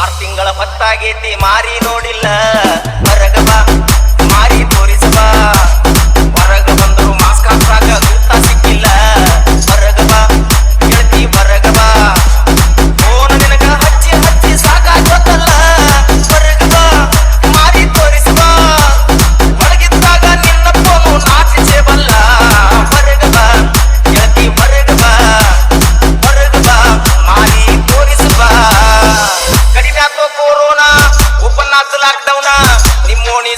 6 ತಿಂಗಳ ಹೊತ್ತಾಗೈತಿ ಮಾರಿ ನೋಡಿಲ್ಲ ಹೊರಗ ಬಾ ಮಾರಿ ತೋರಿಸ ಬಾ ಹೊರಗ ಬಂದರು ಮಾಸ್ಕ್ ಹಾಕಾಗ ಗುರ್ತ ಸಿಕ್ಕಿಲ್ಲ ಹೊರಗ ಬಾ ಗೆಳತಿ ಹೊರಗ ಬಾ ಫೋನ ನಿನಗ ಹಚ್ಚಿ ಹಚ್ಚಿ ಸಾಕಾಗೋತಲ್ಲ ಹೊರಗ ಬಾ ಮಾರಿ ತೋರಿಸ ಬಾ ಒಳಗಿದ್ದಾಗ ನಿನ್ನ ಫೋನು ನಾಚಿಸೇಬಲ್ಲ ಹೊರಗ ಬಾ ಗೆಳತಿ ಹೊರಗ ಬಾ ಮಾರಿ ತೋರಿಸ ಬಾ ಕಡಿಮೆ ಆತೋ ಕೊರೋನಾ ಓಪನ್ ಆತು ಲಾಕ್ಡೌನ ನಿಮ್ಮೋಣಿ